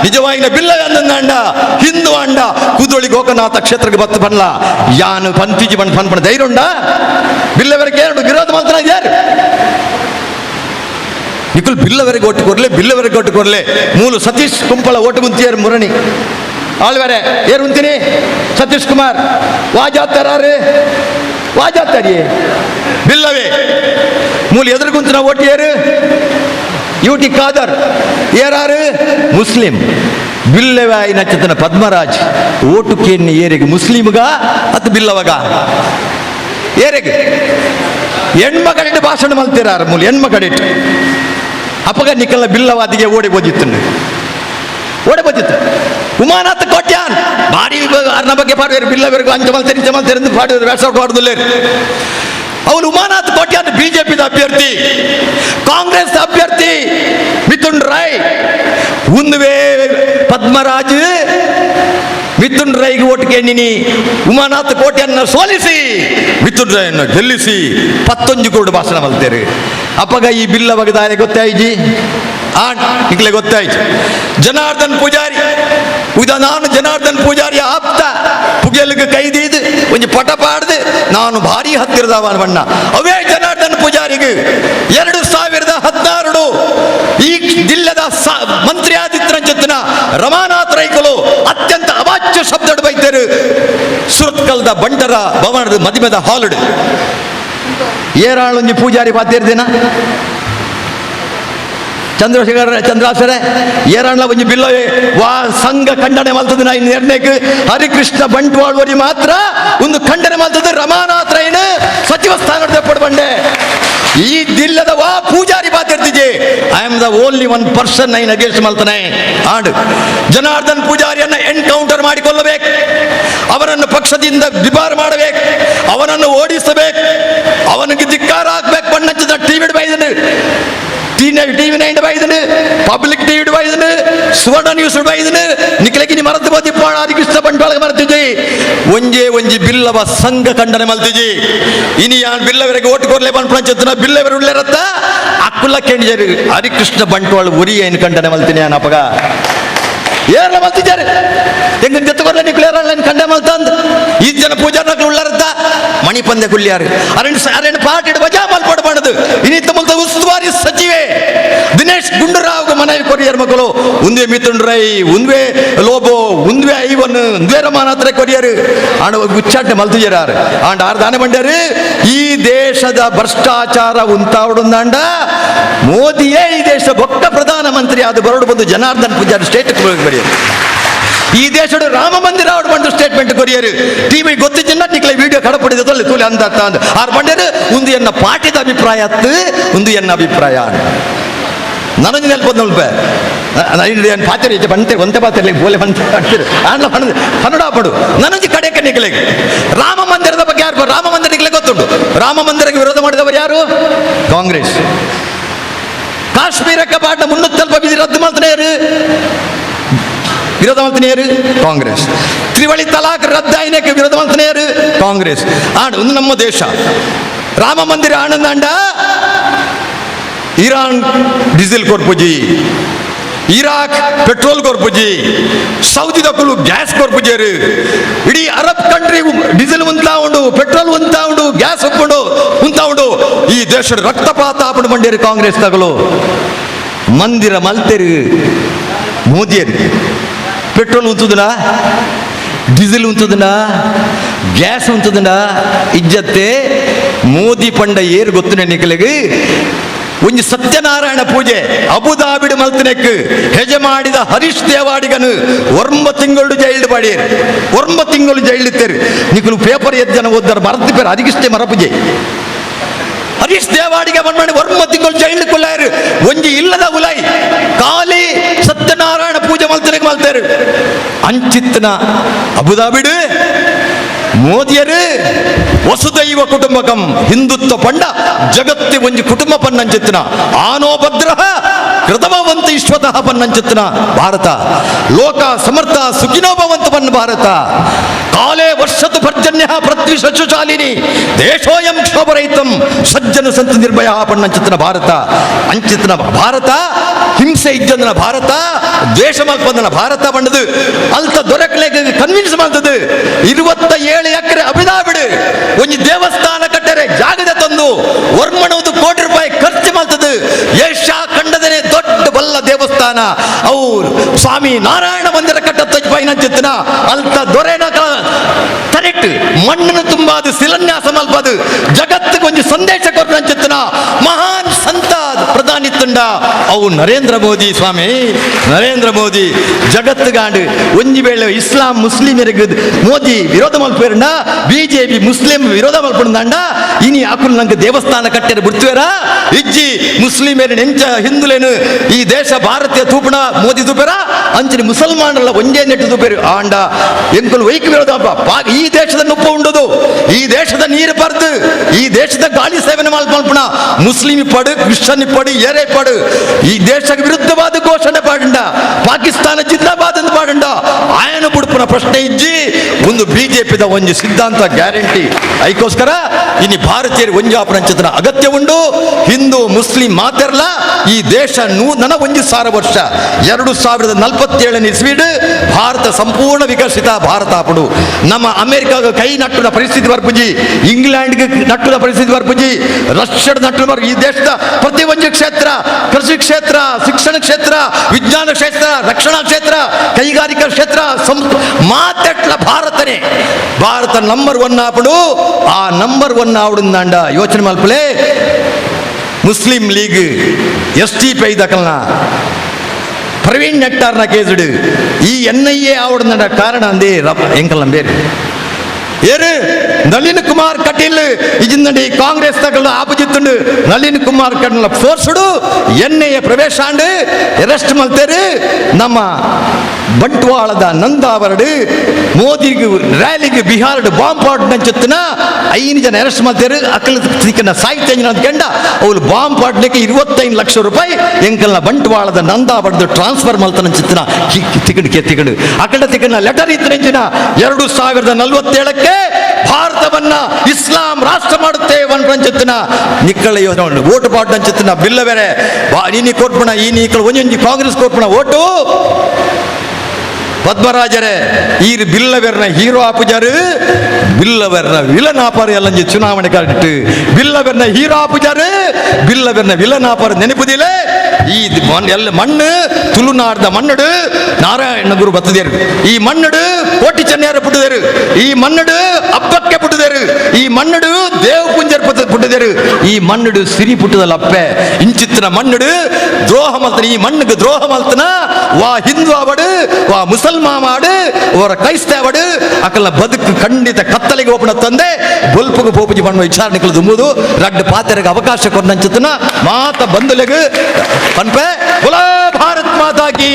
ನಿಜವಾಗಿನ ಬಿಲ್ಲವೇ ಅಂದಂಡ ಹಿಂದೂ ಅಂಡ ಕುದುಳಿ ಗೋಕನಾಥ ಕ್ಷೇತ್ರಕ್ಕೆ ಬತ್ತು ಬನ್ಲ ಯಾನು ಪಂತಿಜಿ ಬಣ್ಣ ಪನ್ಪಣ ಧೈರ್ಯ ಉಂಡ ಬಿಲ್ಲವರಿಗೆ ಎರಡು ವಿರೋಧ ಮಾತ್ರ ಯಾರು ನಿಖುಲ್ ಬಿಲ್ಲವರೆಗೆ ಒಟ್ಟು ಕೊರ್ಲೆ ಬಿಲ್ಲವರೆಗೆ ಒಟ್ಟು ಕೊರ್ಲೆ ಮೂಲು ಸತೀಶ್ ಕುಂಪಳ ಓಟು ಮುಂತಿಯಾರು ಮುರಣಿ ಆಳ್ವರೆ ಏರು ಉಂತೀನಿ ಸತೀಶ್ ಕುಮಾರ್ ವಾಜಾತಾರು ವಾಜಾತಾರಿ ಬಿಲ್ಲವೇ ಮೂಲು ಎದುರು ಕುಂತಿನ ಓಟು ಏರು ಯೂಟಿ ಖಾದರ್ ಏರಾರು ಮುಸ್ಲಿಂ ಬಿಲ್ಲವೇ ಆಯ್ನ ಚಿತ್ತನ ಪದ್ಮರಾಜ್ ಓಟು ಕೇನಿ ಏರಿಗೆ ಮುಸ್ಲಿಮ್ಗ ಅದು ಬಿಲ್ಲವಗ ಏರಿಗೆ ಹೆಣ್ಮಗಳಿಟ್ಟು ಭಾಷಣ ಮಲ್ತಿರಾರು ಮೂಲ ಹೆಣ್ಮಗಳಿಟ್ಟು ಅಪ್ಪಗ ನಿಕ್ಕಲ್ಲ ಬಿಲ್ಲವಾದಿಗೆ ಓಡಿ ಬೋದಿತ್ತು ಉಮಾನಾಥ ಕೋಟ್ಯಾನ್ ಭಾರಿ ಅರ್ನ ಬಗ್ಗೆ ಪಾಡುವರು ಬಿಲ್ಲವರೆಗೂ ಅಂಚಮಲ್ತರಿ ಚಮಲ್ತರಿ ಪಾಡುವರು ವ್ಯಾಸೌಟ್ ಮಾಡುದಿಲ್ಲ ಅವನು ಉಮಾನಾಥ್ ಕೋಟ್ಯಾನ್ ಬಿಜೆಪಿ ಅಭ್ಯರ್ಥಿ ಕಾಂಗ್ರೆಸ್ ಅಭ್ಯರ್ಥಿ ಮಿಥುನ್ ರಾಯ್ ಉಂದುವೆ ಪದ್ಮರಾಜ್ ಮಿಥುನ್ ರೈಗೆ ಓಟ್ ಕೇಳಿನಿ ಉಮಾನಾಥ್ ಕೋಟ್ಯನ್ನ ಸೋಲಿಸಿ ಮಿಥುನ್ ರಾಯನ್ನು ಗೆಲ್ಲಿಸಿ 11 ಕೋಟಿ ಭಾಷಣ ಮಲ್ತೇರು ಅಪ್ಪಗ ಈ ಬಿಲ್ಲ ಬಗದಾರೆ ಗೊತ್ತಾಯ್ಜಿ ನಿಕ್ಲೆ ಗೊತ್ತಾಯ್ತು ಜನಾರ್ದನ್ ಪೂಜಾರಿ ನಾನು ಜನಾರ್ದನ್ ಪೂಜಾರಿ ಆಪ್ತ ಪುಗೆಲ್ಗೆ ಕೈದಿದ್ದು ಒಂದು ಪಟ ಪಾಡ್ದು ನಾನು ಭಾರಿ ಹತ್ತಿರದವ ಬಣ್ಣ ಅವೇ ಜನಾರ್ದನ್ ಪೂಜಾರಿಗೆ 2016 ಈ ಜಿಲ್ಲೆದ ಮಂತ್ರಿ ಆದಿತ್ಯನ ಜೊತೆನ ರಮಾನಾಥ್ ರೈಕಲು ಅತ್ಯಂತ ಅವಾಚ್ಯ ಶಬ್ದ ಬೈತರು ಸುರತ್ಕಲ್ದ ಬಂಡರ ಭವನದ ಮದಿಮೆದ ಹಾಲ್ಡ್ ಏರಾಳೊಂಜಿ ಪೂಜಾರಿ ಪಾತಿರ್ದಿನ ಚಂದ್ರಾಸರ ಏರಾಣ ಒಂಜಿ ಬಿಲ್ಲ ವಾ ಸಂಘ ಖಂಡನೆ ಮಲ್ತದ ನಾ ನಿರ್ಣಯಕ್ಕೆ ಹರಿಕೃಷ್ಣ ಬಂಟ್ವಾಳ್ವರಿ ಮಾತ್ರ ಒಂದು ಖಂಡನೆ ಮಲ್ತದ ರಮಾನಾಥ್ ರೈನ್ ಸಚಿವ ಸ್ಥಾನ ಪಡ್ಬಂಡೆ ಈ ಜಿಲ್ಲದ ವಾ ಪೂಜಾರಿ ಪಾತಿರ್ತಿಜೆ I am the only one person nine against ಮಲ್ತಾನೆ ಆಡು ಜನಾರ್ದನ್ ಪೂಜಾರಿಯನ್ನ ಎನ್ಕೌಂಟರ್ ಮಾಡಿಕೊಳ್ಳಬೇಕು ಅವರನ್ನು ಪಕ್ಷದಿಂದ ಡಿಬಾರ್ ಮಾಡಬೇಕು ಅವನನ್ನು ಓಡಿಸಬೇಕು ಅವನಿಗೆ ಧಿಕ್ಕಾರ ಹಾಕ್ಬೇಕು ಬಣ್ಣದ ಟಿವಿ ಬೈದನು ಟಿವಿ 9 ಬೈದನು ಪಬ್ಲಿಕ್ ಟಿವಿ ಬೈದನು ಸುವರ್ಣ ನ್ಯೂಸ್ ಬೈದನು ನಿಖಲಗಿ ಮರತು ಬೋದಿ ಹರಿಕೃಷ್ಣ ಬಂಟ್ವಾಳ ಮರ್ತಿಜಿ ಒಂಜಿ ಬಿಲ್ಲವ ಸಂಘ ಖಂಡನೆ ಮಲ್ತಿಜಿ ಇನಿ ಯಾನ್ ಬಿಲ್ಲವರೆಗೆ ಓಟ್ ಕೊರ್ಲೆ ಬಂದ್ಪಂಚನ ಬಿಲ್ಲವರು ಉಳ್ಳರತ್ತ ಅಕ್ಕುಲ್ಲ ಕೇಂದ್ರ ಹರಿಕೃಷ್ಣ ಬಂಟ್ವಾಳ ಉರಿ ಏನು ಖಂಡನೆ ಮಲ್ತೀನಿ ಅನಪಗ ಏರ್ಲ ಮಲ್ತಿದ್ದಾರೆ ಹೆಂಗ ಜೊತೆಗೊರ್ಲೆ ನಿಕ್ಲೇರಲ್ಲ ಖಂಡನೆ ಮಲ್ತಂದ್ ಈ ಜನ ಪೂಜಾರ ಉಳ್ಳರತ್ತ ಮಣಿ ಪಂದ್ಯ ಕುಲ್ಯಾರು ಅರಣ್ಯ ಪಾರ್ಟಿ ವಜಾ ಮಲ್ಪಡ್ಬಾರ್ದು ಇನ್ನಿತ್ತ ಮುಲ್ತ ಉಸ್ತುವಾರಿ ಸಚಿವೆ ದಿನೇಶ್ ಗುಂಡೂರಾವ್ ಮನವಿ ಕೊರಿಯರ್ ಮಕ್ಕಳು ಉಂದ್ವೆ ಮಿಥುನ್ ರೈ ಉಂದ್ವೆ ಲೋಬೋ ಉಂದ್ವೆ ಐವನ್ ಉಂದ್ವೆ ರಮಾನಾಥ್ ರೈ ಕೊರಿಯರ್ ಆಂಡ ಗುಚ್ಚಾಟೆ ಮಲ್ತಿಜರಾರು ಆಂಡ ಆರ್ದಾನೆ ಬಂಡ್ಯಾರು ಈ ದೇಶದ ಭ್ರಷ್ಟಾಚಾರ ಉಂತಾವಡುಂದಾಂಡ ಮೋದಿಯೇ ಈ ದೇಶ ಬೊಕ್ಕ ಪ್ರಧಾನ ಮಂತ್ರಿ ಆದ ಬರೋಡು ಬಂದು ಜನಾರ್ದನ್ ಪೂಜಾರಿ ಸ್ಟೇಟ್ ಬರೆಯರು ಈ ದೇಶದ ರಾಮ ಮಂದಿರ ಅವ್ರು ಬಂದು ಸ್ಟೇಟ್ಮೆಂಟ್ ಕೊರಿಯರು ಟಿವಿ ಗೊತ್ತಿದ್ದ ನಿಕ್ಲೆ ವಿಡಿಯೋ ಕಡಪಡಿದ ತೂಲಿ ಅಂತ ಆರು ಬಂಡರು ಒಂದು ಎನ್ನ ಪಾರ್ಟಿದ ಅಭಿಪ್ರಾಯ ಅತ್ತು ಒಂದು ಎನ್ನ ಅಭಿಪ್ರಾಯ ನನಗೆ ನೆಲ್ಪದ ಪಾತ್ರೆ ಬಂತೆ ಒಂತೆ ಪಾತ್ರೆ ಬೋಲೆ ಬಂತಾರೆ ಕನ್ನಡ ಪಡು ನನಗೆ ಕಡೆಗೆ ನಿಕ್ಲೆಗೆ ರಾಮ ಮಂದಿರದ ಬಗ್ಗೆ ಯಾರು ರಾಮ ಮಂದಿರ ನಿಕ್ಲೆ ಗೊತ್ತುಂಟು ರಾಮ ಮಂದಿರಕ್ಕೆ ವಿರೋಧ ಮಾಡಿದವರು ಯಾರು ಕಾಂಗ್ರೆಸ್ ಕಾಶ್ಮೀರಕ್ಕೆ ಪಾಠ 340 ವಿಧಿ ರದ್ದು ಮಾಡ್ತಾನೆ ವಿರೋಧ ಮಾಡ್ತಾನೆ ಕಾಂಗ್ರೆಸ್ ತ್ರಿವಳಿ ತಲಾಕ್ ರದ್ದಾಯನಕ್ಕೆ ವಿರೋಧ ಮಾಡ್ತಾನೆ ಕಾಂಗ್ರೆಸ್ ಒಂದು ನಮ್ಮ ದೇಶ ರಾಮ ಮಂದಿರ ಆನಂದಾಂಡ ಇರಾನ್ ಡೀಸೆಲ್ ಕೊರ್ಪುಜಿ ಇರಾಕ್ ಪೆಟ್ರೋಲ್ ಕೊರ್ಪುಜಿ ಸೌದಿ ದಕ್ಕಲು ಗ್ಯಾಸ್ ಕೊರ್ಪುಜೇರು ಇಡೀ ಅರಬ್ ಕಂಟ್ರಿ ಡೀಸೆಲ್ ಉಂತಾ ಉಂಡು ಪೆಟ್ರೋಲ್ ಉಂತಾ ಉಂಡು ಗ್ಯಾಸ್ ಉಂಟು ಉಂತಾ ಉಂಡು ಈ ದೇಶದ ರಕ್ತಪಾತ ಆಪಣ ಬಂಡೇರು ಕಾಂಗ್ರೆಸ್ ತಗಲು ಮಂದಿರ ಮಲ್ತೆರು ಮೋದಿಯರು ಪೆಟ್ರೋಲ್ ಉಂತುದನಾ ಡೀಸೆಲ್ ಉಂತುದನಾ ಗ್ಯಾಸ್ ಉಂತುದನಾ ಇಜ್ಜತ್ತೆ ಮೋದಿ ಪಂಡ ಏರು ಗೊತ್ತು ನಿಖಲಿಗೆ ಒಂಜಿ ಸತ್ಯನಾರಾಯಣ ಪೂಜೆ ಅಬುದಾಬಿಡ್ ಮಲ್ತನೆಕ್ ಹೆಜೆ ಮಾಡಿದ ಹರೀಶ್ ದೇವಾಡಿಗನು 9 ತಿಂಗಳು ಜೈಲ್ಡ್ ಬಾಡಿಯರು 9 ತಿಂಗಳು ಜೈಲಿತ್ತೇರು ನಿಖಲು ಪೇಪರ್ ಜನ ಓದ್ದಾರ ಮರತಿ ಪೇರು ಅದಕ್ಕಿಷ್ಟೇ ಮರಪೂಜೆ ಹರೀಶ್ ದೇವಾಡಿಗೆ ಬಂದ್ಮಾಡಿ 9 ತಿಂಗಳು ಜೈಲು ಕೊಲ್ಲಾರು ಒಂಜಿ ಇಲ್ಲದ ಉಲೈ ಖಾಲಿ ಸತ್ಯನಾರಾಯಣ ಪೂಜೆ ಮಲ್ತನೆಕ್ ಮಲ್ತೇರು ಅಂಚಿತ್ತನ ಅಬುದಾಬಿಡ್ ಮೋದಿಯರು ವಸುದೈವ ಕುಟುಂಬಕಂ ಹಿಂದುತ್ವ ಪಂಡ ಜಗತ್ತಿ ಒಂಜಿ ಕುಟುಂಬ ಪನ್ನಂಚಿತ್ತಿನ ಆನೋ ಭದ್ರ ಕೃತಮವಂತ ವಿಶ್ವತಃ ಪನ್ನಂಚಿತ್ತಿನ ಭಾರತ ಲೋಕ ಸಮರ್ಥ ಸುಖಿನೋ ಭವಂತು ಪನ್ನ ಭಾರತ ಕಾಲೇ ವರ್ಷತು ಪರ್ಜನ್ಯ ಪೃಥ್ವಿ ಶಶುಶಾಲಿನಿ ದೇಶೋಯಂ ಕ್ಷೋಭರಹಿತಂ ಸಜ್ಜನ ಸಂತ ನಿರ್ಭಯ ಪನ್ನಂಚಿತ್ತಿನ ಭಾರತ ಅಂಚಿತ್ತಿನ ಭಾರತ ಹಿಂಸೆ ಇಜ್ಜಂದನ ಭಾರತ ದ್ವೇಷ ಮಲ್ಪಂದನ ಭಾರತ ಬಣ್ಣದು ಅಲ್ತ ದೊರಕಲೆಗೆ ಕನ್ವಿನ್ಸ್ ಮಾಡ್ತದೆ 27 ಎಕರೆ ಅಭಿದಾಬಿಡು ಒಂದು ದೇವಸ್ಥಾನ ಕಟ್ಟರೆ ಜಾಗದ ತಂದು ವರ್ಮಣವುದು ಕೋಟಿ ರೂಪಾಯಿ ಖರ್ಚು ಮಾಡ್ತದೆ ಏಷ್ಯಾ ಖಂಡದನೇ ದೊಡ್ಡ ಬಲ್ಲ ದೇವಸ್ಥಾನ ಅವ್ರು ಸ್ವಾಮಿ ನಾರಾಯಣ ಮಂದಿರ ಕಟ್ಟತ್ತ ಪೈನಂಚಿತ್ತಿನ ಅಲ್ತ ದೊರೆನ ಕರೆಕ್ಟ್ ಮಣ್ಣನ್ನು ತುಂಬಾದು ಶಿಲಾನ್ಯಾಸ ಮಲ್ಪದು ಜಗತ್ತಿಗೆ ಒಂದು ಸಂದೇಶ ಕೊಟ್ಟಂಚಿತ್ತಿನ ಮಹಾನ್ ಸಂತ ಪ್ರಧಾನಿ ತುಂಡ ಅವು ನರೇಂದ್ರ ಮೋದಿ ಸ್ವಾಮಿ ನರೇಂದ್ರ ಮೋದಿ ಜಗತ್ತುಗಾಂಡು ಒಂಜಿ ವೇಳೆ ಇಸ್ಲಾಂ ಮುಸ್ಲಿಮರಿಗೆ ಮೋದಿ ವಿರೋಧ ಮಲ್ಪೇರಂಡ ಬಿಜೆಪಿ ಮುಸ್ಲಿಂ ವಿರೋಧ ಮಲ್ಪಂಡ ಇನಿ ಆಕುಲ್ ನಂಗೆ ದೇವಸ್ಥಾನ ಕಟ್ಟೆರು ಬಿಡ್ತೀವರ ಇಜ್ಜಿ ಮುಸ್ಲಿಮೇರು ನೆಂಚ ಹಿಂದುಲೇನು ಈ ದೇಶ ಭಾರತೀಯ ತೂಪಣ ಮೋದಿ ತೂಪೇರ ಅಂಚನೆ ಮುಸಲ್ಮಾನರ ಒಂದೇ ನೆಟ್ಟು ತೂಪೇರು ಆಂಡ ಎಂಕುಲು ವೈಕ್ ವಿರೋಧ ಈ ದೇಶದ ಉಪ್ಪ ಉಂಡದು ಈ ದೇಶದ ನೀರು ಬರ್ದು ಈ ದೇಶದ ಗಾಳಿ ಸೇವನೆ ಮಲ್ಪಣ ಮುಸ್ಲಿಂ ಪಡು ಕ್ರಿಶ್ಚಿಯನ್ ಪಡು ಏರೇ ಪಡು ಈ ದೇಶಕ್ಕೆ ವಿರುದ್ಧವಾದ ಘೋಷಣೆ ಪಾಡಂಡ ಪಾಕಿಸ್ತಾನ ಜಿಂದಾಬಾದ್ ಅಂತ ಪಾಡಂಡ ಆಯನ ಬುಡುಪುನ ಪ್ರಶ್ನೆ ಇಜ್ಜಿ ಒಂದು ಬಿಜೆಪಿದ ಒಂದು ಸಿದ್ಧಾಂತ ಗ್ಯಾರಂಟಿ ಅದಕ್ಕೋಸ್ಕರ ಇನ್ನು ಭಾರತೀಯರು ಒಂಜಾಪನ ಚಿತ್ರ ಅಗತ್ಯ ಉಂಡು ಹಿಂದೂ ಮುಸ್ಲಿಂ ಮಾತೆರ್ಲ ಈ ದೇಶ ನೂತನ 1,000 ವರ್ಷ 2047 ಇಸ್ವಿಡು ಭಾರತ ಸಂಪೂರ್ಣ ವಿಕಸಿತ ಭಾರತ ಆಪಡು ನಮ್ಮ ಅಮೆರಿಕಾಗ ಕೈ ನಟ್ಟುದ ಪರಿಸ್ಥಿತಿ ಬರ್ಪುಜಿ ಇಂಗ್ಲೆಂಡ್ಗೆ ನಟ್ಟುದ ಪರಿಸ್ಥಿತಿ ಬರ್ಪುಜಿ ರಷ್ಯಾದ ನಟ್ಟು ಈ ದೇಶದ ಪ್ರತಿ ಒಂದು ಕ್ಷೇತ್ರ ಕೃಷಿ ಕ್ಷೇತ್ರ ಶಿಕ್ಷಣ ಕ್ಷೇತ್ರ ವಿಜ್ಞಾನ ಕ್ಷೇತ್ರ ರಕ್ಷಣಾ ಕ್ಷೇತ್ರ ಕೈಗಾರಿಕಾ ಕ್ಷೇತ್ರ ಮಾತೆಟ್ಲ ಭಾರತನೇ ಭಾರತ ನಂಬರ್ 1 ಆಪಡು ಆ ನಂಬರ್ 1 ಆವಡುಂದಾಂಡ ಯೋಚನೆ ಮಲ್ಪಲೆ ಮುಸ್ಲಿಂ ಲೀಗ್ ಎಸ್ಟಿ ಪೈ ದಕಲ್ನ ಪ್ರವೀಣ್ ನೆಟ್ಟಾರ್ನ ಕೇಸುಡು ಈ NIA ಆವಡುಂದಾಂಡ ಕಾರಣ ಅಂದೇ ಎಂಕಲ್ ನಂಬೇರು ಏರು ನಳಿನ್ ಕುಮಾರ್ ಕಟೀಲ್ ಇಜಿಂದಡಿ ಕಾಂಗ್ರೆಸ್ ತಗಲು ಆಪಜಿತ್ತುಂಡು ನಳಿನ್ ಕುಮಾರ್ ಕಟೀಲ್ ಫೋರ್ಸ್ಡು NIA ಪ್ರವೇಶ ಆಂಡು ಅರೆಸ್ಟ್ ಮಲ್ತೇರು ನಮ್ಮ ಬಂಟ್ವಾಳದ ನಂದಾವರಡು ಮೋದಿಗೆ ರ್ಯಾಲಿಗೆ ಬಿಹಾರದ ಬಾಂಬ್ ಪಾಡ್ನಂಚಿತ್ತಿನ 5 ಜನ ಅರೆಸ್ಟ್ ಮಾಡ್ತೇರು ಅಕ್ಕಲ ಸಿಕ್ಕನ ಸಾಹಿತ್ಯ ಅಂದ್ಕೊಂಡ ಅವ್ರು ಬಾಂಬ್ ಪಾಡ್ಲಿಕ್ಕೆ 25 ಲಕ್ಷ ರೂಪಾಯಿ ಎಂಕಲ್ನ ಬಂಟ್ವಾಳದ ನಂದಾವರದು ಟ್ರಾನ್ಸ್ಫರ್ ಮಲ್ತನಂಚಿತ್ತಿನ ತಿಕಡು ಅಕ್ಕಡ ತಿಕ್ಕನ ಲೆಟರ್ ಇತ್ತನಂಚಿನ 2047ಕ್ಕೆ ಭಾರತವನ್ನ ಇಸ್ಲಾಂ ರಾಷ್ಟ್ರ ಮಾಡುತ್ತೇವೆ ಅನ್ಪಂಚಿತ್ತಿನ ನಿಕ್ಕಳ ಯೋಜನೆ ಓಟು ಪಾಡ್ನಂಚಿತ್ತಿನ ಬಿಲ್ಲ ಬೇರೆ ನೀನಿ ಕೊಟ್ಪಣ ಈ ನೀಕಳು ಒಂಜೊಂಜಿ ಕಾಂಗ್ರೆಸ್ ಕೊಟ್ಪಣ ಓಟು ಪದ್ಮರಾಜರೇ ಈ ಬಿಲ್ಲವೆರ್ನ ಹೀರೋ ಆಪುಜಾರು ಬಿಲ್ಲವೆರ್ನ ವಿಲನ್ ಆಪಾರು ಎಲ್ಲ ಚುನಾವಣೆ ಕಾಡಿಟ್ಟು ಬಿಲ್ಲವೆರ್ನ ಹೀರೋ ಆಪುಜಾರು ಬಿಲ್ಲವೆರ್ನ ವಿಲನ್ ಆಪಾರು ನೆನಪುದಿಲ್ಲ ಈ ಎಲ್ಲ ಮಣ್ಣು ತುಳುನಾಡ್ದ ಮಣ್ಣಡು ನಾರಾಯಣ ಗುರು ಬತ್ತದೇರು ಈ ಮಣ್ಣಡು ಕೋಟಿ ಚೆನ್ನಯ್ಯರ ಪುಟ್ಟದೇರು ಈ ಮಣ್ಣಡು ಹಬ್ಬಕ್ಕೆ ಪುಟ್ಟದೇರು ಈ ಮಣ್ಣಡು ದೇವ್ ಪುಂಜರ್ ಪುಟ್ಟದೇರು ಈ ಮಣ್ಣಡು ಸಿರಿ ಪುಟ್ಟದಲ್ಲ ಅಪ್ಪೆ ಇಂಚಿತ್ತಿನ ಮಣ್ಣಡು ದ್ರೋಹ ಮಲ್ತನ ಈ ಮಣ್ಣಿಗೆ ದ್ರೋಹ ಮಲ್ತನ ವಾ ಹಿಂದೂ ಆವಡು ವಾ ಮುಸಲ್ಮಾನ್ ಮಾಡು ಅವರ ಕ್ರೈಸ್ತವಡು ಅಕಲ್ನ ಬದುಕು ಖಂಡಿತ ಕತ್ತಲೆಗೆ ಒಪ್ಪಣ ತಂದೆ ಬಲ್ಪುಗು ಪೋಪುಜಿ ಬಣ್ಣ ವಿಚಾರಣೆಗಳು ತುಂಬುದು ರಡ್ಡು ಪಾತ್ರೆಗೆ ಅವಕಾಶ ಕೊಟ್ಟಂಚಿತ್ತನ ಮಾತ ಬಂಧುಲೆಗೆ ಪನ್ಪೆ ಭಾರತ್ ಮಾತಾ ಕಿ